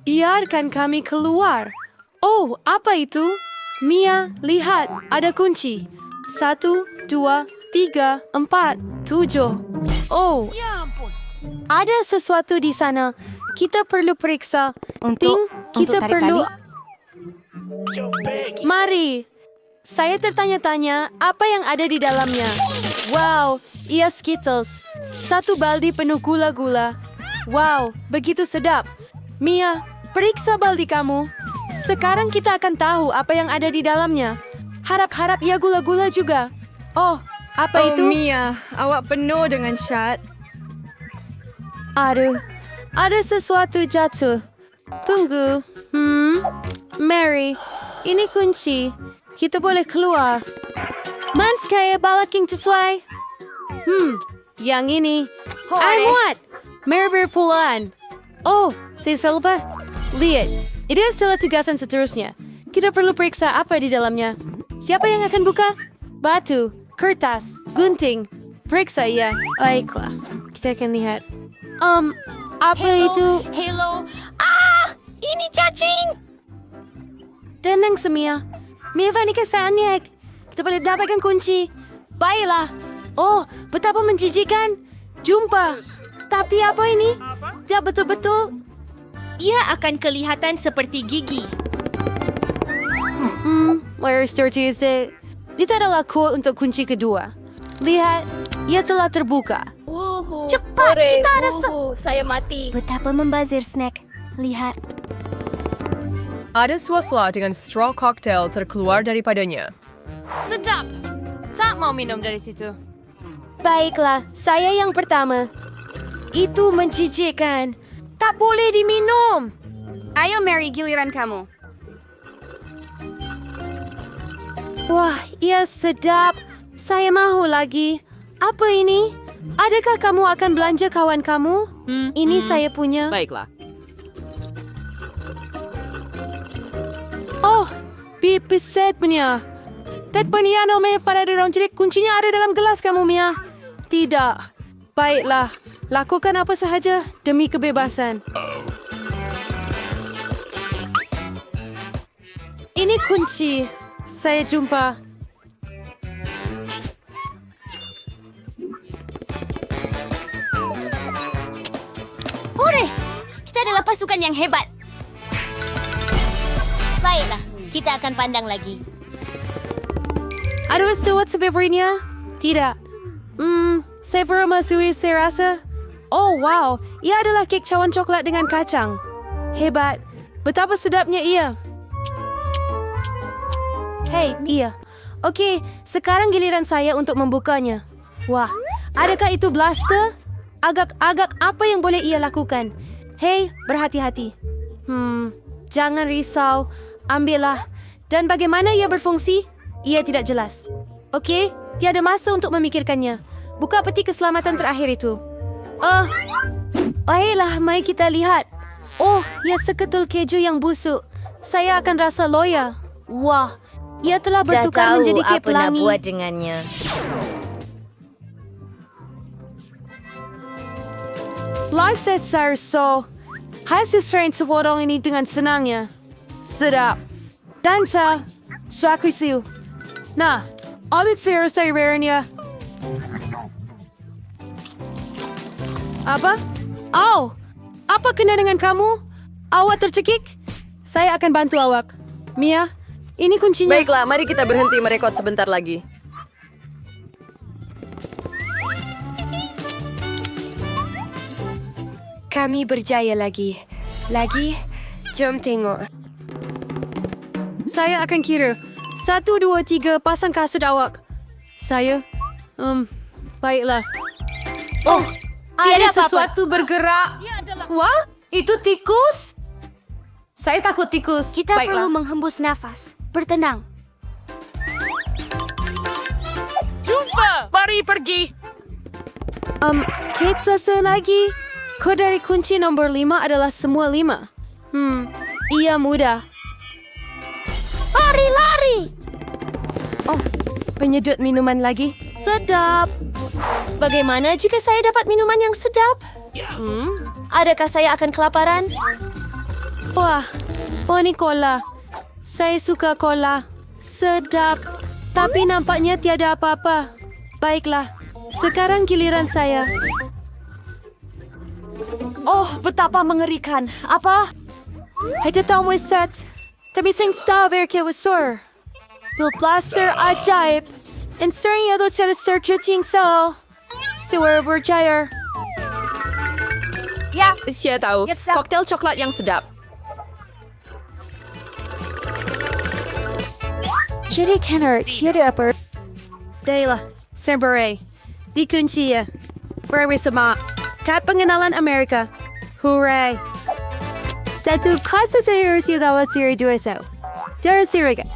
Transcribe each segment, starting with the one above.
Biarkan kami keluar. Oh, apa itu? Mia, lihat, ada kunci. 1, 2, 3, 4, 7. Oh, ada sesuatu di sana. Kita perlu periksa. Kita tarik perlu... tali? Mari. Saya tertanya-tanya apa yang ada di dalamnya. Wow, ia Skittles. 1 baldi penuh gula-gula. Wow, begitu sedap. Mia, periksa baldi kamu. Sekarang kita akan tahu apa yang ada di dalamnya. Harap-harap ia gula-gula juga. Oh, apa itu? Mia, awak penuh dengan syat. Aduh, ada sesuatu jatuh. Tunggu. Mary, ini kunci. Kita boleh keluar. Mans kaya balaking sesuai. Yang ini. I what? Mary berpulaan. Oh, si Silva. Lihat, ini adalah tugasan seterusnya. Kita perlu periksa apa di dalamnya. Siapa yang akan buka? Batu, kertas, gunting. Periksa ya. Baiklah, kita akan lihat. Apa itu? Hello. Ini cacing. Tenang, Semia. Mia Vanika Sanyek. Kita boleh dapatkan kunci. Baiklah. Oh, betapa menjijikan. Jumpa. Tapi apa ini? Dia betul-betul... Ia akan kelihatan seperti gigi. Where dirty is it? Itu adalah kod untuk kunci kedua. Lihat, ia telah terbuka. Cepat, kita ada Saya mati. Betapa membazir, Snack. Lihat. Ada suasana dengan straw cocktail terkeluar daripadanya. Sedap. Tak mau minum dari situ. Baiklah, saya yang pertama. Itu menjijikkan. Tak boleh diminum. Ayo Mary, giliran kamu. Wah, ia sedap. Saya mahu lagi. Apa ini? Adakah kamu akan belanja kawan kamu? Ini saya punya. Baiklah. Oh, pipiset punya. Ted peniano me pada dalam jadi kuncinya ada dalam gelas kamu, Mia. Tidak. Baiklah, lakukan apa sahaja demi kebebasan. Ini kunci. Saya jumpa. Hore! Kita adalah pasukan yang hebat. Baiklah, kita akan pandang lagi. Ada sesuatu favoritnya? Tidak. Saya permasuri saya rasa. Oh, wow. Ia adalah kek cawan coklat dengan kacang. Hebat. Betapa sedapnya ia. Hei, iya. Okey, sekarang giliran saya untuk membukanya. Wah, adakah itu blaster? Agak-agak apa yang boleh ia lakukan? Hei, berhati-hati. Jangan risau. Ambillah. Dan bagaimana ia berfungsi? Ia tidak jelas. Okey, tiada masa untuk memikirkannya. Buka peti keselamatan terakhir itu. Baiklah, mari kita lihat. Oh, ia seketul keju yang busuk. Saya akan rasa loya. Wah, ia telah bertukar menjadi kek pelangi. Dengannya. Lyset Sarso. Hasil strain sepotong ini dengan senangnya. Sedap. Dansa. Sakrisiu. Nah, abit serius dari berenya. Apa? Oh, apa kena dengan kamu? Awak tercekik? Saya akan bantu awak. Mia, ini kuncinya. Baiklah, mari kita berhenti merekod sebentar lagi. Kami berjaya lagi. Jom tengok. Saya akan kira. 1, 2, 3, pasang kasut awak. Saya? Baiklah. Oh, ada sesuatu bergerak. Wah, itu tikus? Saya takut tikus. Kita Baiklah. perlu menghembus nafas. Bertenang. Jumpa. Mari pergi. Kita selagi. Kod dari kunci nomor 5 adalah semua 5. Ia mudah. Lari! Oh, penyedut minuman lagi. Sedap. Bagaimana jika saya dapat minuman yang sedap? Adakah saya akan kelaparan? Wah, oh ini cola. Saya suka cola. Sedap. Tapi nampaknya tiada apa-apa. Baiklah, sekarang giliran saya. Oh, betapa mengerikan. Apa? Hadi tahu reset. Tapi sing star verkligen var stor. Bill Blaster ajaib. En string jag då till det större ting så. Så är det berjaya. Saya tahu, koktel coklat yang sedap. Jadi Kenner, tiada apa. Dela, Sembere. Di kunciya. Berwi sama. Kat pengenalan Amerika. Hooray. Datu kasa saya harus dapat siri dua so. Jangan siri kan.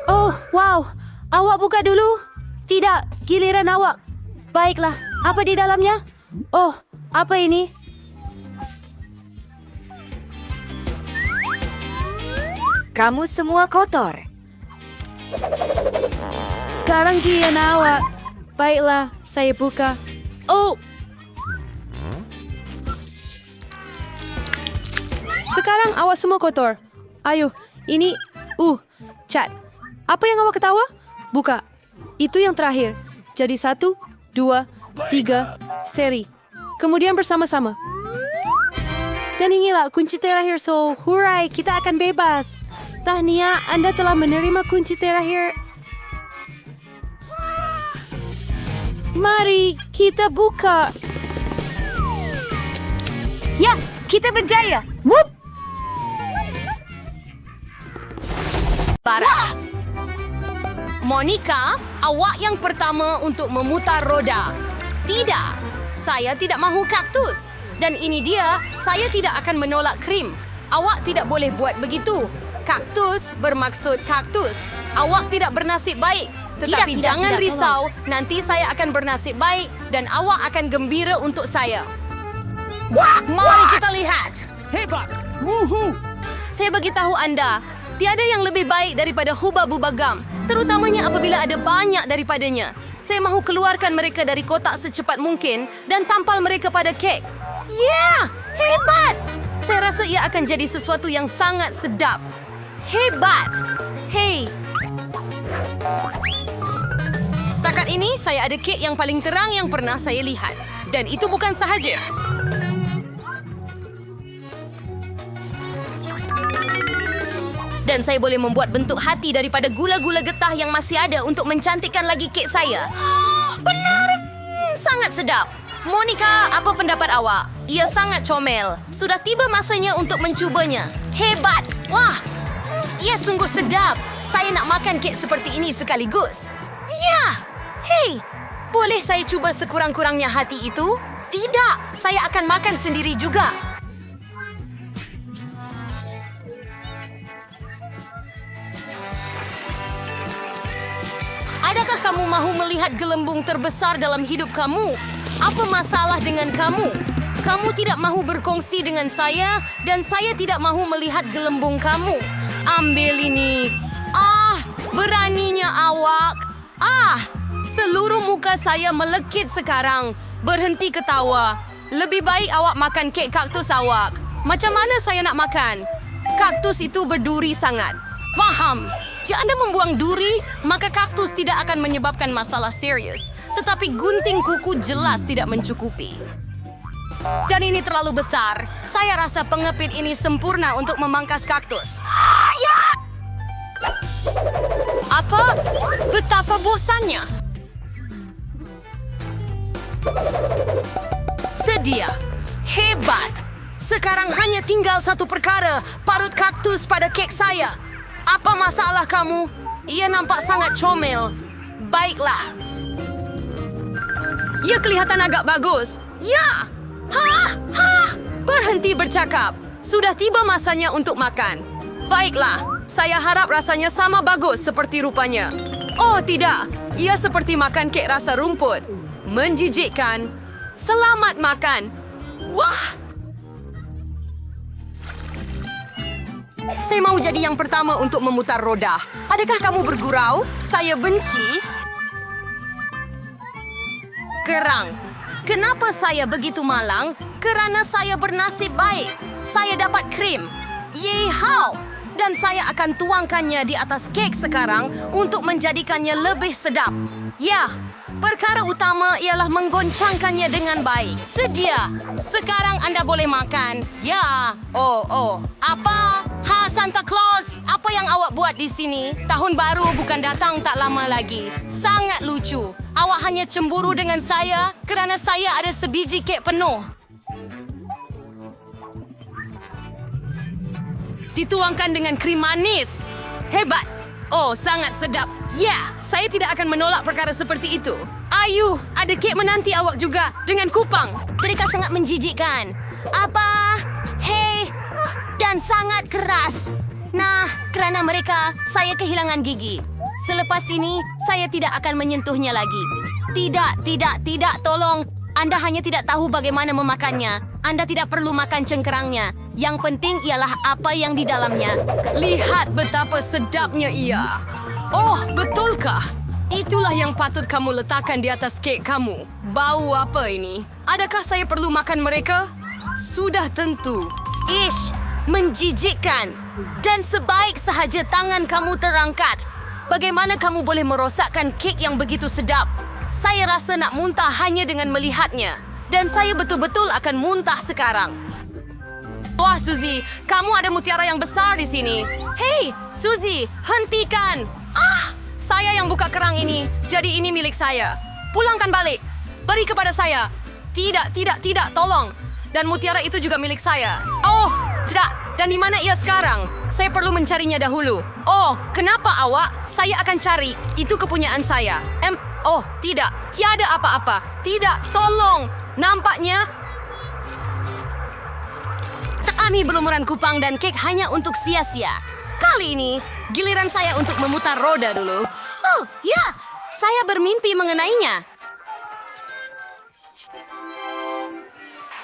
Oh, wow. Awak buka dulu. Tidak, giliran awak. Baiklah, apa di dalamnya? Oh, apa ini? Kamu semua kotor. Sekarang giliran awak. Baiklah, saya buka. Oh! Sekarang awak semua kotor. Ayo, ini... Cat. Apa yang awak ketawa? Buka. Itu yang terakhir. Jadi 1, 2, 3, seri. Kemudian bersama-sama. Dan inilah kunci terakhir. So, hooray, kita akan bebas. Tahniah, Anda telah menerima kunci terakhir. Mari kita buka. Ya, kita berjaya. Whoop! Parah. Monica, awak yang pertama untuk memutar roda. Tidak, saya tidak mahu kaktus. Dan ini dia, saya tidak akan menolak krim. Awak tidak boleh buat begitu. Kaktus bermaksud kaktus. Awak tidak bernasib baik. Tetapi jangan risau, nanti saya akan bernasib baik dan awak akan gembira untuk saya. Mari kita lihat. Hebat. Saya beritahu anda, tiada yang lebih baik daripada Hubba-Bubba Gum, terutamanya apabila ada banyak daripadanya. Saya mahu keluarkan mereka dari kotak secepat mungkin dan tampal mereka pada kek. Ya, hebat! Saya rasa ia akan jadi sesuatu yang sangat sedap. Hebat! Hei! Setakat ini, saya ada kek yang paling terang yang pernah saya lihat. Dan itu bukan sahaja. Dan saya boleh membuat bentuk hati daripada gula-gula getah yang masih ada untuk mencantikkan lagi kek saya. Benar! Sangat sedap. Monica, apa pendapat awak? Ia sangat comel. Sudah tiba masanya untuk mencubanya. Hebat! Wah! Ia sungguh sedap. Saya nak makan kek seperti ini sekaligus. Ya! Hei! Boleh saya cuba sekurang-kurangnya hati itu? Tidak! Saya akan makan sendiri juga. Adakah kamu mahu melihat gelembung terbesar dalam hidup kamu? Apa masalah dengan kamu? Kamu tidak mahu berkongsi dengan saya dan saya tidak mahu melihat gelembung kamu. Ambil ini. Beraninya awak. Seluruh muka saya melekit sekarang. Berhenti ketawa. Lebih baik awak makan kek kaktus awak. Macam mana saya nak makan? Kaktus itu berduri sangat. Faham? Jika Anda membuang duri, maka kaktus tidak akan menyebabkan masalah serius. Tetapi gunting kuku jelas tidak mencukupi. Dan ini terlalu besar. Saya rasa pengepit ini sempurna untuk memangkas kaktus. Apa? Betapa bosannya. Sedia. Hebat. Sekarang hanya tinggal satu perkara, parut kaktus pada kek saya. Apa masalah kamu? Ia nampak sangat comel. Baiklah. Ia kelihatan agak bagus. Ya! Berhenti bercakap. Sudah tiba masanya untuk makan. Baiklah. Saya harap rasanya sama bagus seperti rupanya. Oh, tidak. Ia seperti makan kek rasa rumput. Menjijikkan. Selamat makan. Wah! Saya mau jadi yang pertama untuk memutar roda. Adakah kamu bergurau? Saya benci. Kerang. Kenapa saya begitu malang? Kerana saya bernasib baik, saya dapat krim. Yeehaw! Dan saya akan tuangkannya di atas kek sekarang untuk menjadikannya lebih sedap. Ya, perkara utama ialah menggoncangkannya dengan baik. Sedia. Sekarang anda boleh makan. Ya. Oh. Apa? Ha, Santa Claus. Apa yang awak buat di sini? Tahun baru bukan datang tak lama lagi. Sangat lucu. Awak hanya cemburu dengan saya kerana saya ada sebiji kek penuh. Dituangkan dengan krim manis. Hebat. Oh, sangat sedap. Ya, saya tidak akan menolak perkara seperti itu. Ayuh, ada kek menanti awak juga dengan kupang. Mereka sangat menjijikkan. Apa? Hei, dan sangat keras. Nah, kerana mereka, saya kehilangan gigi. Selepas ini, saya tidak akan menyentuhnya lagi. Tidak, tolong. Anda hanya tidak tahu bagaimana memakannya. Anda tidak perlu makan cengkerangnya. Yang penting ialah apa yang di dalamnya. Lihat betapa sedapnya ia. Oh, betulkah? Itulah yang patut kamu letakkan di atas kek kamu. Bau apa ini? Adakah saya perlu makan mereka? Sudah tentu. Ish, menjijikkan. Dan sebaik sahaja tangan kamu terangkat. Bagaimana kamu boleh merosakkan kek yang begitu sedap? Saya rasa nak muntah hanya dengan melihatnya. Dan saya betul-betul akan muntah sekarang. Wah, Suzy, kamu ada mutiara yang besar di sini. Hei, Suzy, hentikan. Saya yang buka kerang ini, jadi ini milik saya. Pulangkan balik. Beri kepada saya. Tidak, tolong. Dan mutiara itu juga milik saya. Oh, tidak. Dan di mana ia sekarang? Saya perlu mencarinya dahulu. Oh, kenapa awak? Saya akan cari. Itu kepunyaan saya. Oh, tidak. Tiada apa-apa. Tidak, tolong. Nampaknya kami berlumuran kupang dan kek hanya untuk sia-sia. Kali ini, giliran saya untuk memutar roda dulu. Oh, ya. Saya bermimpi mengenainya.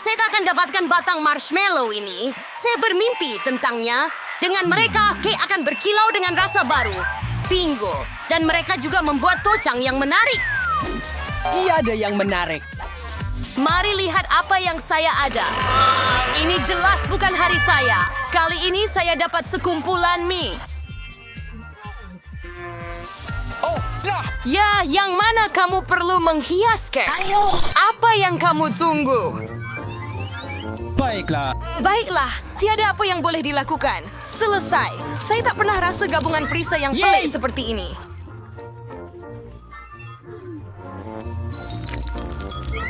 Saya tak akan dapatkan batang marshmallow ini. Saya bermimpi tentangnya. Dengan mereka, kek akan berkilau dengan rasa baru. Bingo. Dan mereka juga membuat tocang yang menarik. Tiada yang menarik. Mari lihat apa yang saya ada. Ini jelas bukan hari saya. Kali ini saya dapat sekumpulan mie. Oh, dah. Ya, yang mana kamu perlu menghias kek? Apa yang kamu tunggu? Baiklah. Baiklah, tiada apa yang boleh dilakukan. Selesai. Saya tak pernah rasa gabungan perisa yang pelik seperti ini.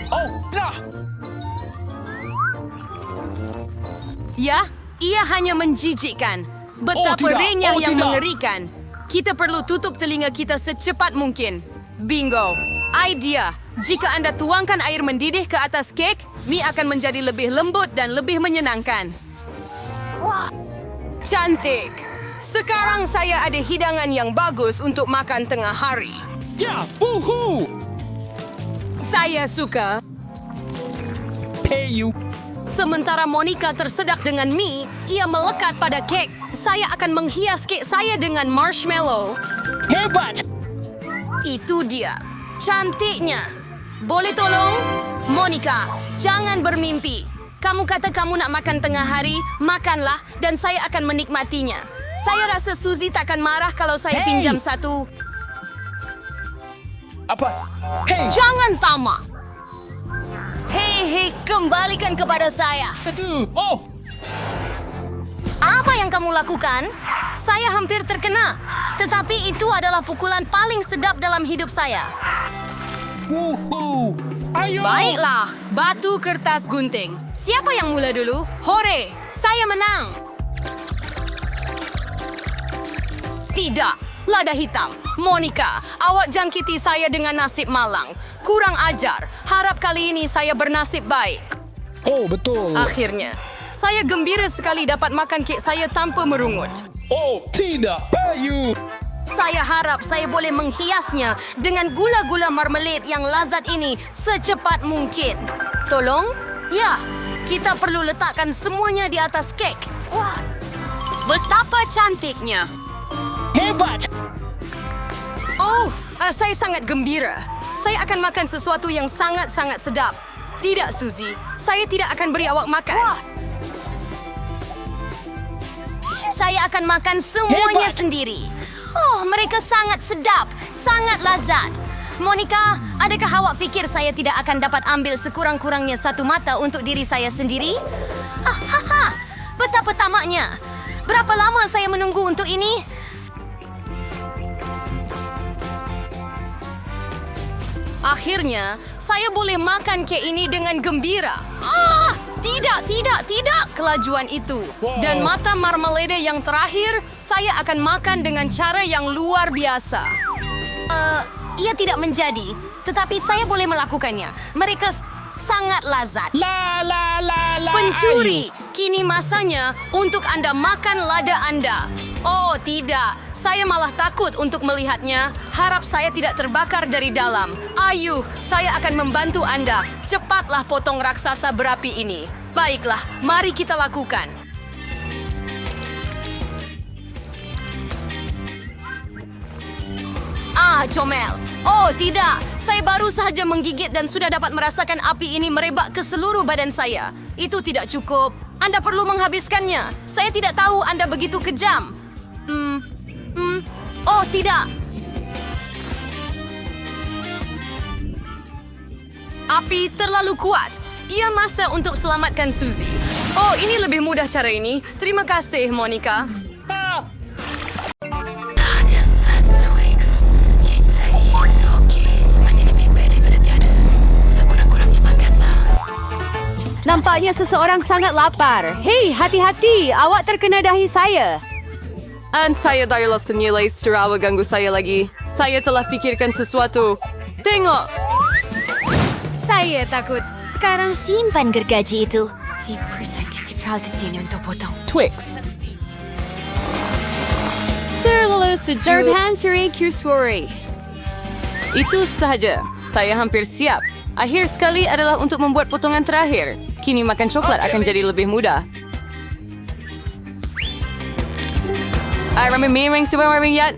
Oh, dah. Ya, ia hanya menjijikkan. Betapa tidak. renyah Oh, yang tidak. mengerikan. Kita perlu tutup telinga kita secepat mungkin. Bingo. Idea. Jika anda tuangkan air mendidih ke atas kek, mie akan menjadi lebih lembut dan lebih menyenangkan. Wah, cantik. Sekarang saya ada hidangan yang bagus untuk makan tengah hari. Ya, woohoo. Saya suka. Pay you. Sementara Monica tersedak dengan mie, ia melekat pada kek. Saya akan menghias kek saya dengan marshmallow. Hebat. Itu dia. Cantiknya. Boleh tolong? Monica, jangan bermimpi. Kamu kata kamu nak makan tengah hari, makanlah dan saya akan menikmatinya. Saya rasa Suzy takkan marah kalau saya pinjam satu. Apa? Hei. Jangan tamak. Hei, kembalikan kepada saya. Aduh. Oh. Apa yang kamu lakukan? Saya hampir terkena. Tetapi itu adalah pukulan paling sedap dalam hidup saya. Woohoo. Ayo. Baiklah, batu, kertas, gunting. Siapa yang mula dulu? Hore, saya menang. Tidak, lada hitam. Monica, awak jangkiti saya dengan nasib malang. Kurang ajar. Harap kali ini saya bernasib baik. Oh, betul. Akhirnya, saya gembira sekali dapat makan kek saya tanpa merungut. Oh, tidak. Bayu. Saya harap saya boleh menghiasnya dengan gula-gula marmalade yang lazat ini secepat mungkin. Tolong? Ya, kita perlu letakkan semuanya di atas kek. Wah, betapa cantiknya. Hebat. Oh, saya sangat gembira. Saya akan makan sesuatu yang sangat-sangat sedap. Tidak, Suzy. Saya tidak akan beri awak makan. Saya akan makan semuanya Hebat. sendiri. Oh, mereka sangat sedap, sangat lazat. Monica, adakah awak fikir saya tidak akan dapat ambil sekurang-kurangnya satu mata untuk diri saya sendiri? Hahaha, betapa tamaknya. Berapa lama saya menunggu untuk ini? Akhirnya, saya boleh makan kek ini dengan gembira. Tidak. Kelajuan itu. Dan mata marmalade yang terakhir, saya akan makan dengan cara yang luar biasa. Ia tidak menjadi, tetapi saya boleh melakukannya. Mereka sangat lazat. La la la la. Pencuri, kini masanya untuk Anda makan lada Anda. Oh, tidak. Saya malah takut untuk melihatnya. Harap saya tidak terbakar dari dalam. Ayuh, saya akan membantu Anda. Cepatlah potong raksasa berapi ini. Baiklah, mari kita lakukan. Comel. Oh, tidak. Saya baru sahaja menggigit dan sudah dapat merasakan api ini merebak ke seluruh badan saya. Itu tidak cukup. Anda perlu menghabiskannya. Saya tidak tahu Anda begitu kejam. Oh, tidak. Api terlalu kuat. Ia masa untuk selamatkan Suzy. Oh, ini lebih mudah cara ini. Terima kasih, Monica. Nampaknya seseorang sangat lapar. Hei, hati-hati. Awak terkena dahi saya. Saya adalah senilai seterawat ganggu saya lagi. Saya telah fikirkan sesuatu. Tengok! Saya takut. Sekarang Simpan gergaji itu. di sini untuk potong. Twix. terlalu sejuk. Darhan sering Q-Story. Itu sahaja. Saya hampir siap. Akhir sekali adalah untuk membuat potongan terakhir. Kini makan coklat akan jadi lebih mudah. Rami miring coba miring.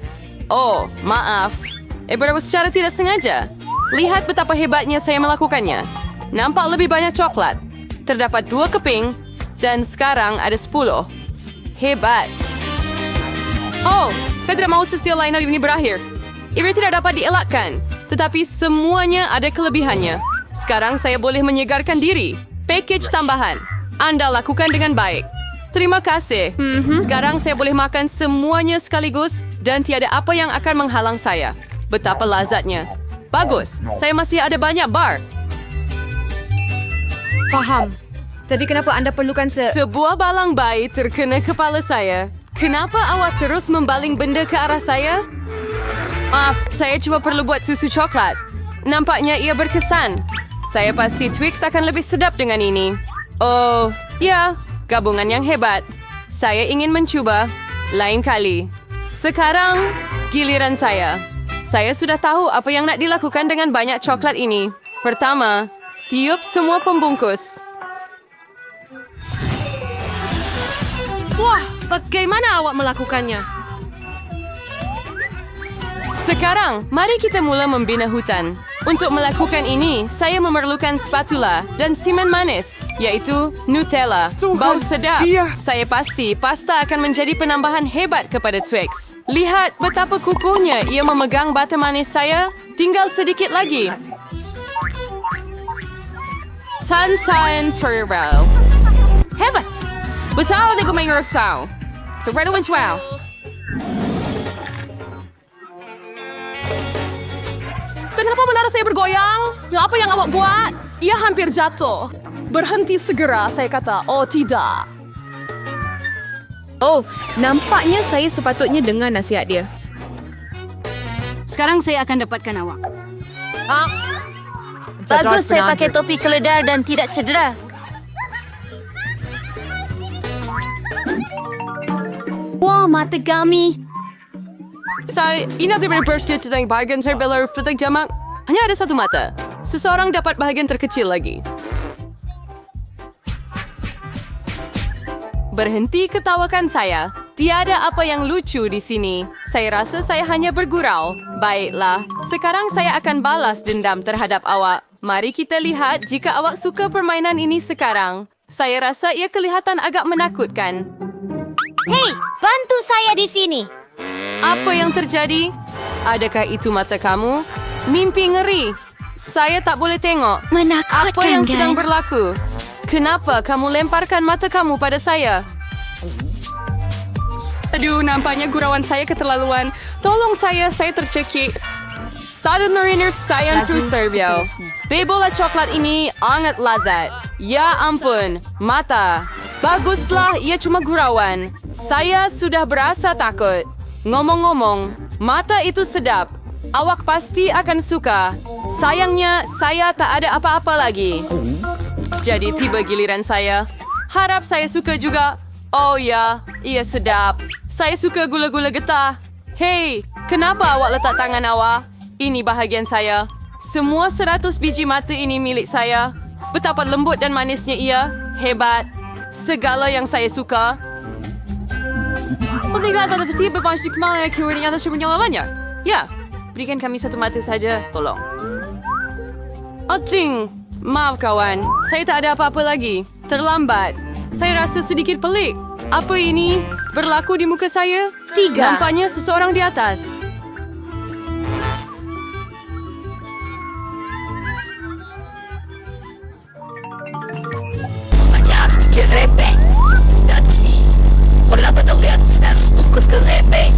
Oh, maaf. Berapa secara tidak sengaja. Lihat betapa hebatnya saya melakukannya. Nampak lebih banyak coklat. Terdapat 2 keping dan sekarang ada 10. Hebat. Oh, saya tidak mau sesi lain ini berakhir. Ini tidak dapat dielakkan. Tetapi semuanya ada kelebihannya. Sekarang saya boleh menyegarkan diri. Package tambahan. Anda lakukan dengan baik. Terima kasih. Sekarang saya boleh makan semuanya sekaligus dan tiada apa yang akan menghalang saya. Betapa lazatnya. Bagus. Saya masih ada banyak bar. Faham. Tapi kenapa anda perlukan Sebuah balang bayi terkena kepala saya. Kenapa awak terus membaling benda ke arah saya? Maaf, saya cuma perlu buat susu coklat. Nampaknya ia berkesan. Saya pasti Twix akan lebih sedap dengan ini. Oh, ya, gabungan yang hebat. Saya ingin mencuba lain kali. Sekarang, giliran saya. Saya sudah tahu apa yang nak dilakukan dengan banyak coklat ini. Pertama, tiup semua pembungkus. Wah, bagaimana awak melakukannya? Sekarang, mari kita mula membina hutan. Untuk melakukan ini, saya memerlukan spatula dan simen manis, yaitu Nutella. Bau sedap. Saya pasti pasta akan menjadi penambahan hebat kepada Twix. Lihat betapa kukuhnya ia memegang bata manis saya. Tinggal sedikit lagi. Sunshine Ferrero. Hebat! Betul aku main rasa. Terlalu wow. Kenapa menara saya bergoyang? Ya, apa yang awak buat? Ia hampir jatuh. Berhenti segera, saya kata. Oh, tidak. Oh, nampaknya saya sepatutnya dengar nasihat dia. Sekarang saya akan dapatkan awak. Bagus saya pakai topi keledar dan tidak cedera. Wah, mata kami. Saya ingat daripada bersikap tentang bahagian serbelar petak jamak. Hanya ada satu mata. Seseorang dapat bahagian terkecil lagi. Berhenti ketawakan saya. Tiada apa yang lucu di sini. Saya rasa saya hanya bergurau. Baiklah, sekarang saya akan balas dendam terhadap awak. Mari kita lihat jika awak suka permainan ini sekarang. Saya rasa ia kelihatan agak menakutkan. Hei, bantu saya di sini. Apa yang terjadi? Adakah itu mata kamu? Mimpi ngeri. Saya tak boleh tengok. Menakutkan, Apa yang sedang kan? berlaku? Kenapa kamu lemparkan mata kamu pada saya? Aduh, nampaknya gurauan saya keterlaluan. Tolong saya tercekik. Satu Mariner sayang True Serbio. Bola coklat ini sangat lazat. Ya ampun, mata. Baguslah, ia cuma gurauan. Saya sudah berasa takut. Ngomong-ngomong, mata itu sedap. Awak pasti akan suka. Sayangnya, saya tak ada apa-apa lagi. Jadi tiba giliran saya. Harap saya suka juga. Oh ya, ia sedap. Saya suka gula-gula getah. Hei, kenapa awak letak tangan awak? Ini bahagian saya. Semua 100 biji mata ini milik saya. Betapa lembut dan manisnya ia. Hebat. Segala yang saya suka. Tinggal satu versi berpasti kemana keyword yang ada sebenarnya. Ya, berikan kami satu mata saja, tolong. Oting, maaf kawan. Saya tak ada apa-apa lagi. Terlambat. Saya rasa sedikit pelik. Apa ini? Berlaku di muka saya? 3. Nampaknya seseorang di atas. Kerepe. Jadi, orang betul lihat saya bungkus kerepe.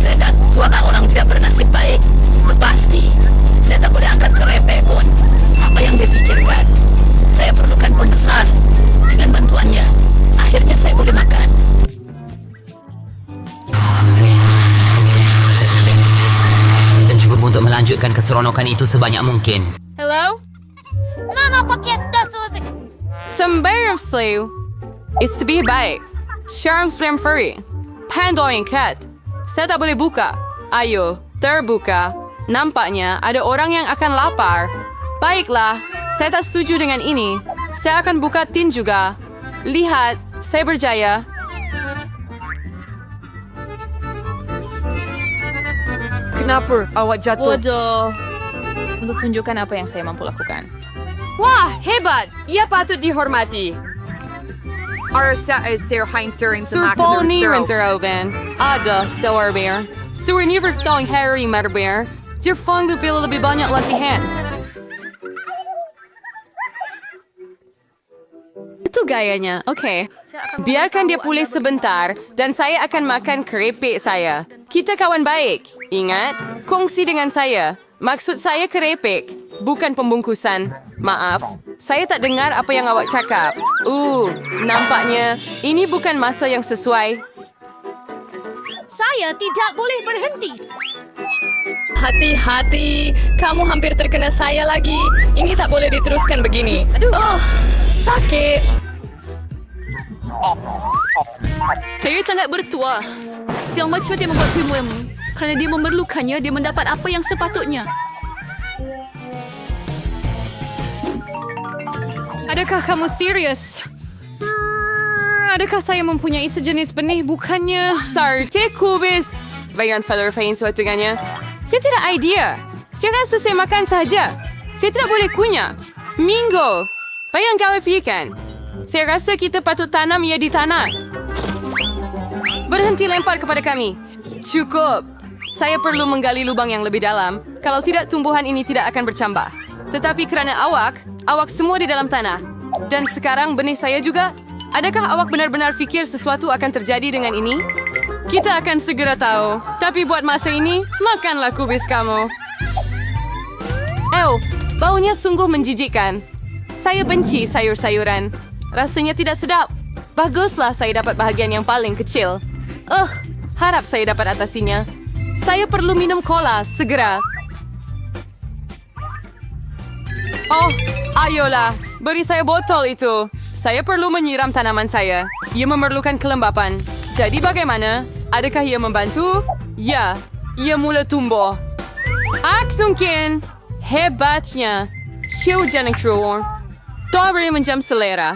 Saya dan dua orang tidak bernasib baik. Itu pasti. Saya tak boleh angkat kerepe pun. Apa yang dipikirkan? Saya perlukan pembesar. Dengan bantuannya, akhirnya saya boleh makan. Dan juga untuk melanjutkan keseronokan itu sebanyak mungkin. Hello? Mama, pakai sudah selesai. Sembarang slew. Istri baik. Charm Slam Furry. Pandoring Cat. Saya tak boleh buka. Ayo, terbuka. Nampaknya ada orang yang akan lapar. Baiklah, saya tak setuju dengan ini. Saya akan buka tin juga. Lihat, saya berjaya. Kenapa awak jatuh? Bodoh. Untuk tunjukkan apa yang saya mampu lakukan. Wah, hebat! Ia patut dihormati. Surpol ni renteroven. Ada, Silverbear. Surini verstalling Harry Motherbear. Dia fang pilih lebih banyak latihan. Itu gayanya, oke. Biarkan dia pulih sebentar dan saya akan makan keripik saya. Kita kawan baik. Ingat, kongsi dengan saya. Maksud saya keripik, bukan pembungkusan. Maaf, saya tak dengar apa yang awak cakap. Nampaknya ini bukan masa yang sesuai. Saya tidak boleh berhenti. Hati-hati, kamu hampir terkena saya lagi. Ini tak boleh diteruskan begini. Oh, sakit. Saya sangat bertuah. Jangan macam dia membuat krimmu. Kerana dia memerlukannya, dia mendapat apa yang sepatutnya. Adakah kamu serius? Adakah saya mempunyai sejenis benih bukannya? Sorry, kubis. Bayan Feather Fane suatu dengannya. Saya tidak idea. Saya rasa saya makan saja. Saya tidak boleh kunyah. Minggu. Bayan kalifikan. Saya rasa kita patut tanam ia di tanah. Berhenti lempar kepada kami. Cukup. Saya perlu menggali lubang yang lebih dalam. Kalau tidak, tumbuhan ini tidak akan bercambah. Tetapi kerana awak semua di dalam tanah. Dan sekarang benih saya juga. Adakah awak benar-benar fikir sesuatu akan terjadi dengan ini? Kita akan segera tahu. Tapi buat masa ini, makanlah kubis kamu. Baunya sungguh menjijikkan. Saya benci sayur-sayuran. Rasanya tidak sedap. Baguslah saya dapat bahagian yang paling kecil. Harap saya dapat atasinya. Saya perlu minum cola, segera. Oh, ayolah. Beri saya botol itu. Saya perlu menyiram tanaman saya. Ia memerlukan kelembapan. Jadi bagaimana? Adakah ia membantu? Ya, ia mula tumbuh. Mungkin. Hebatnya. Show janik truor. Tuah beri menjam selera.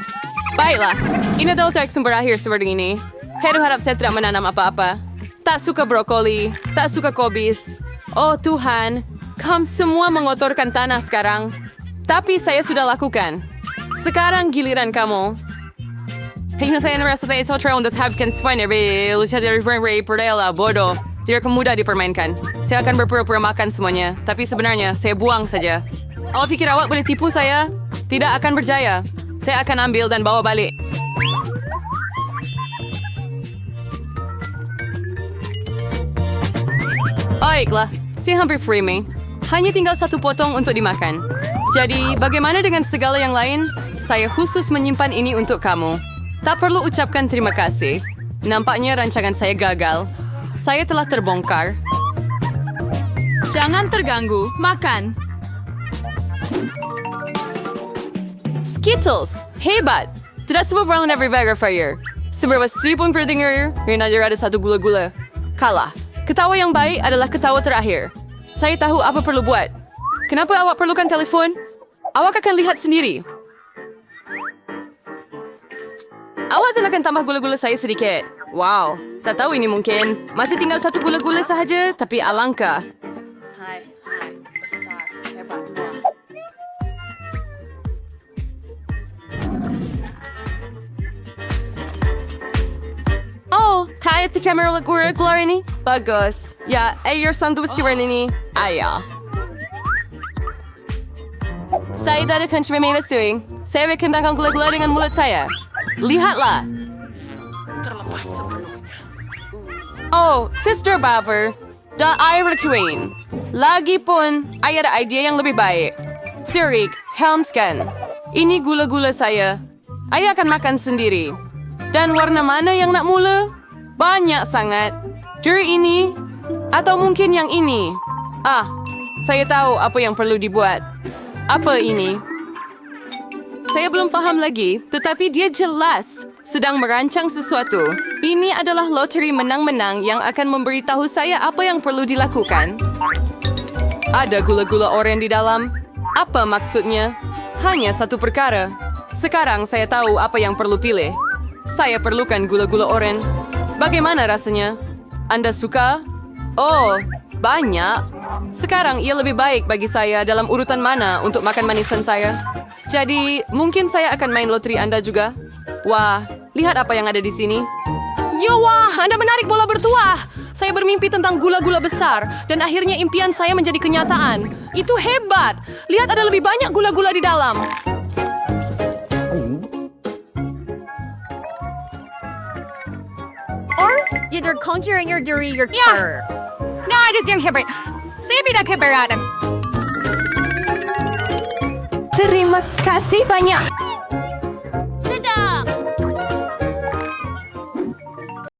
Baiklah, ini adalah teks yang berakhir seperti ini. Heru harap saya tidak menanam apa-apa. Tak suka brokoli, tak suka kobis. Oh Tuhan, kamu semua mengotorkan tanah sekarang. Tapi saya sudah lakukan. Sekarang giliran kamu. Hingga saya merasa saya coba untuk habiskan semuanya. Lucia dari Ray Perdela, bodoh. Tidak mudah dipermainkan. Saya akan berpura-pura makan semuanya. Tapi sebenarnya, saya buang saja. Awak pikir awak boleh tipu saya? Tidak akan berjaya. Saya akan ambil dan bawa balik. Baiklah, saya hampir free, May. Hanya tinggal satu potong untuk dimakan. Jadi, bagaimana dengan segala yang lain? Saya khusus menyimpan ini untuk kamu. Tak perlu ucapkan terima kasih. Nampaknya rancangan saya gagal. Saya telah terbongkar. Jangan terganggu. Makan. Skittles! Hebat! Tidak semua orang every verifier. Seberapa seripun pendengar, yang ada satu gula-gula. Kalah. Ketawa yang baik adalah ketawa terakhir. Saya tahu apa perlu buat. Kenapa awak perlukan telefon? Awak akan lihat sendiri. Awak akan tambah gula-gula saya sedikit. Wow, tak tahu ini mungkin. Masih tinggal satu gula-gula sahaja, tapi alangkah. Oh, kaya ti kamera keluar ini? Bagus. Ya, air sandwich keluar ini. Ayah. Saya tidak akan cuma memasui. Saya akan tangkap gula-gula dengan mulut saya. Lihatlah. Oh, Sister Baver. Da Ira Queen. Lagipun, ay ada idea yang lebih baik. Sirik, Helmscan. Ini gula-gula saya. Ayah akan makan sendiri. Dan warna mana yang nak mula? Banyak sangat. Dari ini, atau mungkin yang ini. Ah, saya tahu apa yang perlu dibuat. Apa ini? Saya belum paham lagi, tetapi dia jelas sedang merancang sesuatu. Ini adalah loteri menang-menang yang akan memberitahu saya apa yang perlu dilakukan. Ada gula-gula oranye di dalam. Apa maksudnya? Hanya satu perkara. Sekarang saya tahu apa yang perlu pilih. Saya perlukan gula-gula oranye. Bagaimana rasanya? Anda suka? Oh, banyak. Sekarang ia lebih baik bagi saya dalam urutan mana untuk makan manisan saya. Jadi, mungkin saya akan main loteri Anda juga. Wah, lihat apa yang ada di sini. Ya wah, Anda menarik bola bertuah. Saya bermimpi tentang gula-gula besar, dan akhirnya impian saya menjadi kenyataan. Itu hebat. Lihat ada lebih banyak gula-gula di dalam. Or, either conjuring your diri your car. No, it is yung hebat. Saya tidak keberatan. Terima kasih banyak.